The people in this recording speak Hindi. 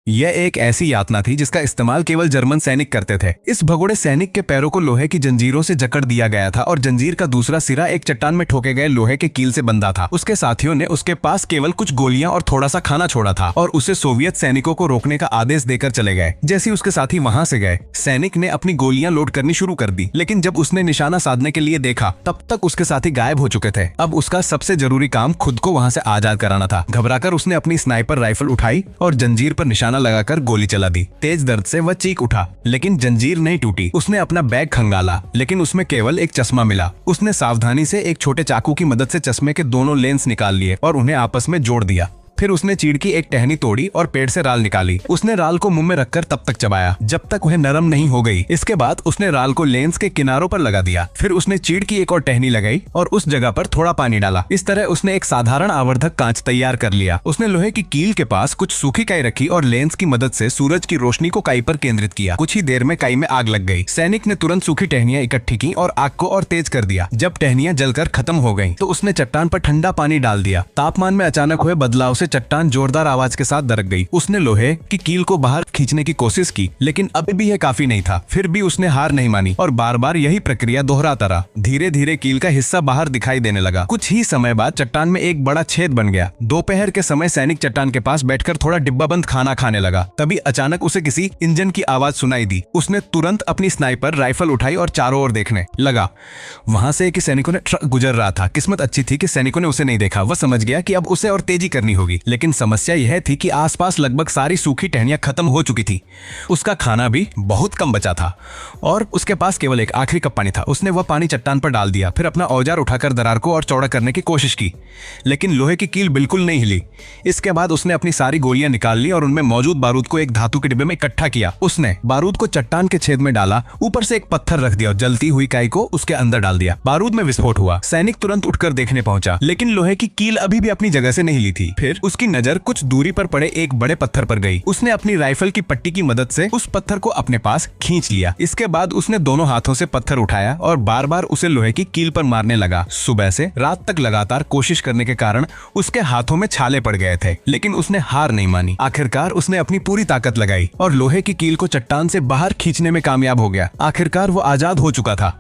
यह एक ऐसी यातना थी जिसका इस्तेमाल केवल जर्मन सैनिक करते थे। इस भगोड़े सैनिक के पैरों को लोहे की जंजीरों से जकड़ दिया गया था और जंजीर का दूसरा सिरा एक चट्टान में ठोके गए लोहे के कील से बंधा था। उसके साथियों ने उसके पास केवल कुछ गोलियां और थोड़ा सा खाना छोड़ा था और उसे सोवियत सैनिकों को रोकने का आदेश देकर चले गए। जैसे उसके साथी वहां से गए, सैनिक ने अपनी गोलियां लोड करनी शुरू कर दी, लेकिन जब उसने निशाना साधने के लिए देखा तब तक उसके साथी गायब हो चुके थे। अब उसका सबसे जरूरी काम खुद को वहां से आजाद कराना था। घबराकर उसने अपनी स्नाइपर राइफल उठाई और जंजीर पर निशाना लगाकर गोली चला दी। तेज दर्द से वह चीख उठा, लेकिन जंजीर नहीं टूटी। उसने अपना बैग खंगाला, लेकिन उसमें केवल एक चश्मा मिला। उसने सावधानी से एक छोटे चाकू की मदद से चश्मे के दोनों लेंस निकाल लिए और उन्हें आपस में जोड़ दिया। फिर उसने चीड़ की एक टहनी तोड़ी और पेड़ से राल निकाली। उसने राल को मुंह में रखकर तब तक चबाया जब तक वह नरम नहीं हो गई। इसके बाद उसने राल को लेंस के किनारों पर लगा दिया। फिर उसने चीड़ की एक और टहनी लगाई और उस जगह पर थोड़ा पानी डाला। इस तरह उसने एक साधारण आवर्धक कांच तैयार कर लिया। उसने लोहे की कील के पास कुछ सूखी काई रखी और लेंस की मदद से सूरज की रोशनी को काई पर केंद्रित किया। कुछ ही देर में काई में आग लग गई। सैनिक ने तुरंत सूखी टहनियां इकट्ठी की और आग को और तेज कर दिया। जब टहनियां जलकर खत्म हो गईं, तो उसने चट्टान पर ठंडा पानी डाल दिया। तापमान में अचानक हुए बदलाव से चट्टान जोरदार आवाज के साथ दरक गई। उसने लोहे की कील को बाहर खींचने की कोशिश की, लेकिन अभी भी यह काफी नहीं था। फिर भी उसने हार नहीं मानी और बार बार यही प्रक्रिया दोहराता रहा। धीरे धीरे कील का हिस्सा बाहर दिखाई देने लगा। कुछ ही समय बाद चट्टान में एक बड़ा छेद बन गया। दोपहर के समय सैनिक चट्टान के पास बैठकर थोड़ा डिब्बाबंद खाना खाने लगा। तभी अचानक उसे किसी इंजन की आवाज सुनाई दी। उसने तुरंत अपनी स्नाइपर राइफल उठाई और चारों ओर देखने लगा। वहां से एक सैनिकों ने ट्रक गुजर रहा था। किस्मत अच्छी थी कि सैनिकों ने उसे नहीं देखा। वह समझ गया कि अब उसे और तेजी करनी होगी, लेकिन समस्या यह थी कि आसपास लगभग सारी सूखी टहनियां खत्म हो चुकी थी। उसका खाना भी बहुत कम बचा था और उसके पास केवल एक आखिरी कप पानी था। उसने वह पानी चट्टान पर डाल दिया। फिर अपना औजार उठाकर दरार को और चौड़ा करने की कोशिश की, लेकिन लोहे की कील बिल्कुल नहीं हिली। इसके बाद उसने अपनी सारी गोलियां निकाल ली और उनमें मौजूद बारूद को एक धातु के डिब्बे में इकट्ठा किया। उसने बारूद को चट्टान के छेद में डाला, ऊपर से एक पत्थर रख दिया और जलती हुई काई को उसके अंदर डाल दिया। बारूद में विस्फोट हुआ। सैनिक तुरंत उठकर देखने पहुंचा, लेकिन लोहे की कील अभी भी अपनी जगह से नहीं ली थी। फिर उसकी नजर कुछ दूरी पर पड़े एक बड़े पत्थर पर गई। उसने अपनी राइफल की पट्टी की मदद से उस पत्थर को अपने पास खींच लिया। इसके बाद उसने दोनों हाथों से पत्थर उठाया और बार बार उसे लोहे की कील पर मारने लगा। सुबह से रात तक लगातार कोशिश करने के कारण उसके हाथों में छाले पड़ गए थे, लेकिन उसने हार नहीं मानी। आखिरकार उसने अपनी पूरी ताकत लगाई और लोहे की कील को चट्टान से बाहर खींचने में कामयाब हो गया। आखिरकार वो आजाद हो चुका था।